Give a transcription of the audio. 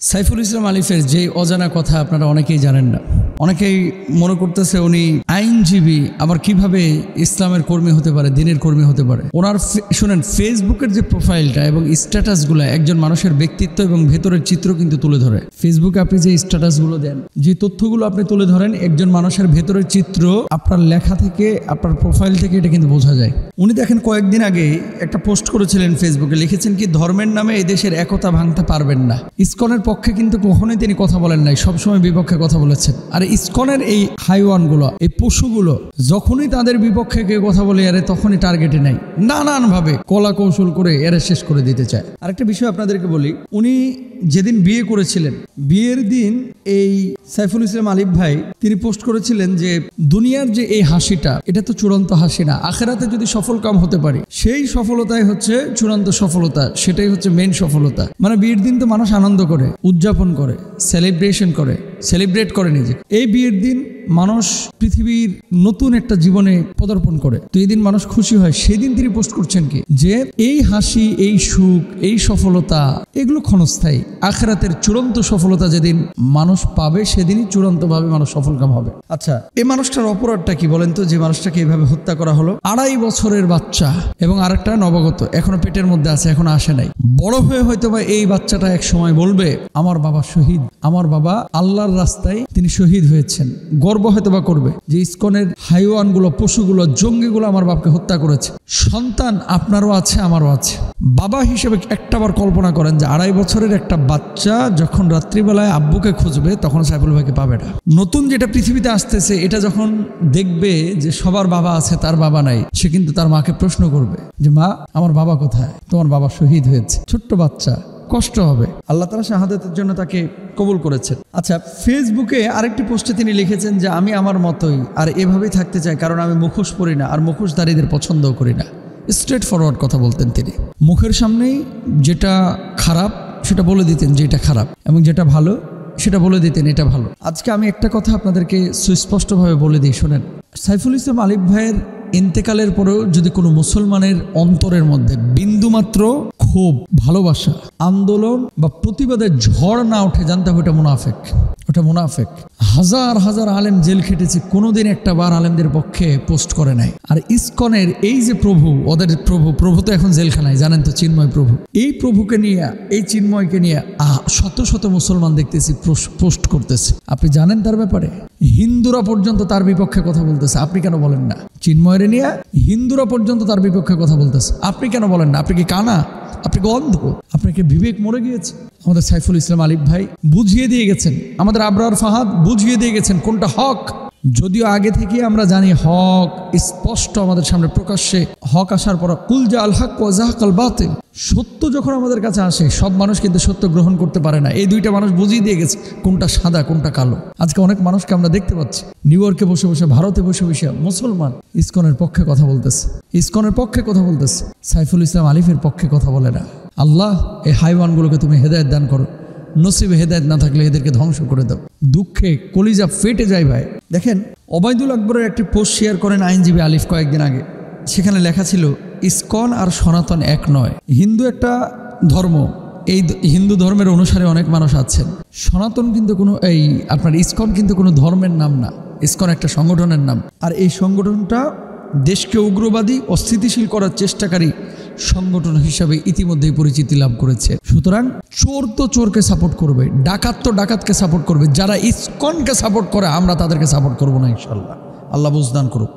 সাইফুল ইসলাম আলিফের যে অজানা কথা আপনারা অনেকেই জানেন না। অনেকেই মনে করতেছে উনি আইনজীবী, আবার কিভাবে ইসলামের কর্মী হতে পারে, দ্বীনের কর্মী হতে পারে। ওনার শুনেন, ফেসবুকের যে প্রোফাইলটা এবং স্ট্যাটাসগুলো একজন মানুষের ব্যক্তিত্ব এবং ভেতরের চিত্র কিন্তু তুলে ধরে। ফেসবুকে আপনি যে স্ট্যাটাসগুলো দেন, যে তথ্যগুলো আপনি তুলে ধরেন, একজন মানুষের ভেতরের চিত্র আপনার লেখা থেকে, আপনার প্রোফাইল থেকে এটা কিন্তু বোঝা যায়। উনি দেখেন কয়েকদিন আগে একটা পোস্ট করেছিলেন ফেসবুকে, লিখেছেন কি, ধর্মের নামে এই দেশের একতা ভাঙতে পারবেন না। ইসকনের পক্ষে কিন্তু কখনোই তিনি কথা বলেন নাই, সবসময় বিপক্ষে কথা বলেছেন। আর ইসকনের এই হাইওয়ানগুলো, এই পশুগুলো যখনই তাদের বিপক্ষে কেউ কথা বলে এরে, তখনই টার্গেটে নেয়, নানানভাবে কলা কৌশল করে এরে শেষ করে দিতে চায়। আরেকটা বিষয় আপনাদেরকে বলি, উনি যেদিন বিয়ে করেছিলেন, বিয়ের দিন এই সাইফুল ইসলাম আলিফ ভাই তিনি পোস্ট করেছিলেন যে দুনিয়ার যে এই হাসিটা, এটা তো চূড়ান্ত হাসি না, আখেরাতে যদি সফল কাম হতে পারি সেই সফলতাই হচ্ছে চূড়ান্ত সফলতা, সেটাই হচ্ছে মেইন সফলতা। মানে বিয়ের দিন তো মানুষ আনন্দ করে, উদযাপন করে, সেলিব্রেট করে নিজে। এই বিয়ের দিন মানুষ পৃথিবীর নতুন একটা জীবনে পদার্পণ করে, তো এই দিন মানুষ খুশি হয়। সেদিন তিনি পোস্ট করছেন কি, যে এই হাসি, এই সুখ, এই সফলতা এগুলো ক্ষণস্থায়ী, আখিরাতের চূড়ান্ত সফলতা যেদিন মানুষ পাবে সেদিনই চূড়ান্তভাবে মানুষ সফলকাম হবে। আচ্ছা, এই মানুষটার অপরাধটা কি বলেন তো, যে মানুষটাকে এইভাবে হত্যা করা হলো? 2.5 বছরের বাচ্চা এবং আরেকটা নবাগত, এখনো পেটের মধ্যে আছে, এখনো আসে নাই। বড় হয়ে হয়তো বা এই বাচ্চাটা এক সময় বলবে, আমার বাবা শহীদ, আমার বাবা আল্লাহর রাস্তায় তিনি শহীদ হয়েছেন। গর্ব হয়তো বা করবে যে ইসকনের হাইওয়ানগুলো, পশুগুলো, জঙ্গিগুলো আমার বাপকে হত্যা করেছে। সন্তান আপনারও আছে, আমারও আছে। বাবা হিসেবে একটাবার কল্পনা করেন যে 2.5 বছরের একটা বাচ্চা যখন রাত্রিবেলায় আব্বুকে খুঁজবে, তখন সাইফুল ভাইকে পাবে না। নতুন যেটা পৃথিবীতে আসতেছে, এটা যখন দেখবে যে সবার বাবা আছে, তার বাবা নাই, সে কিন্তু তার মাকে প্রশ্ন করবে যে মা, আমার বাবা কোথায়? তোমার বাবা শহীদ হয়েছে। ছোট্ট বাচ্চা, কষ্ট হবে। আল্লাহ তাআলা শাহাদাতের জন্য তাকে কবুল করেছেন। আচ্ছা, ফেসবুকে আরেকটি পোস্টে তিনি লিখেছেন যে আমি আমার মতোই আর এভাবেই থাকতে চাই, কারণ আমি মুখোশ পরি না আর মুখোশধারীদের পছন্দও করি না। স্ট্রেট ফরওয়ার্ড কথা বলতেন তিনি। মুখের সামনেই যেটা খারাপ সেটা বলে দিতেন যে এটা খারাপ, এবং যেটা ভালো সেটা বলে দিতেন এটা ভালো। আজকে আমি একটা কথা আপনাদেরকে সুস্পষ্টভাবে বলে দিই, শোনেন। সাইফুল ইসলাম আলিফ ভাইয়ের ইন্তেকালের পরেও যদি কোনো মুসলমানের অন্তরের মধ্যে বিন্দুমাত্র ক্ষোভ, ভালোবাসা, আন্দোলন বা প্রতিবাদের ঝড় না ওঠে, জানতে হবে ওটা মুনাফেক। ওটা মুনাফেক। হাজার হাজার আলেম জেল খেটেছে, কোনোদিন একটা বার আলেমদের পক্ষে পোস্ট করে নাই। আর ইসকনের এই যে প্রভু, ওদের প্রভু তো এখন জেলখানায়, জানেন তো, চিন্ময় প্রভু। এই প্রভুকে নিয়ে, এই চিন্ময়কে নিয়ে শত শত মুসলমান দেখতেছি পোস্ট করতেছে। আপনি জানেন তার ব্যাপারে? হিন্দুরা পর্যন্ত তার বিপক্ষে কথা বলতেছে, আপনি কেন বলেন না? চিন্ময়ের নিয়ে হিন্দুরা পর্যন্ত তার বিপক্ষে কথা বলতেছে, আপনি কেন বলেন না? আপনি কি কানা? আপনি কি অন্ধ? আপনাকে বিবেক মরে গিয়েছে? আমাদের সাইফুল ইসলাম আলিফ ভাই বুঝিয়ে দিয়ে গেছেন, আমাদের আবরার ফাহাদ বুঝিয়ে দিয়ে গেছেন কোনটা হক। যদিও আগে থেকে আমরা জানি হক স্পষ্ট আমাদের সামনে প্রকাশ্যে, হক আসার পর কুল জা আল হক ওয়া যাহাকাল বাতিল, সত্য যখন আমাদের কাছে আসে, সব মানুষ কিন্তু সত্য গ্রহণ করতে পারে না। এই দুইটা মানুষ বুঝিয়ে দিয়ে গেছে কোনটা সাদা কোনটা কালো। আজকে অনেক মানুষকে আমরা দেখতে পাচ্ছি নিউ ইয়র্কে বসে বসে, ভারতে বসে বসে মুসলমান ইসকনের পক্ষে কথা বলতেছে, ইসকনের পক্ষে কথা বলতেছে, সাইফুল ইসলাম আলিফের পক্ষে কথা বলে না। আল্লাহ এই হাইওয়ানগুলোকে তুমি হেদায়েত দান করো, নসিবে হেদায়েত না থাকলে এদেরকে ধ্বংস করে দাও। দুঃখে কলিজা ফেটে যায় ভাই। দেখেন, ওবায়দুল আকবরের একটি পোস্ট শেয়ার করেন আইনজীবী আলিফ কয়েকদিন আগে। সেখানে লেখা ছিল, ইসকন আর সনাতন এক নয়। হিন্দু একটা ধর্ম, এই হিন্দু ধর্মের অনুসারে অনেক মানুষ আছেন। সনাতন কিন্তু কোনো, আপনার ইসকন কিন্তু কোনো ধর্মের নাম না, ইসকন একটা সংগঠনের নাম। আর এই সংগঠনটা দেশকে উগ্রবাদী, অস্থিতিশীল করার চেষ্টাকারী সংগঠন হিসাবে ইতিমধ্যেই পরিচিতি লাভ করেছে। সুতরাং চোর তো চোরকে সাপোর্ট করবে, ডাকাত তো ডাকাতকে সাপোর্ট করবে। যারা ইসকনকে সাপোর্ট করে, আমরা তাদেরকে সাপোর্ট করবো না ইনশাল্লাহ। আল্লাহ বুঝদান করুক।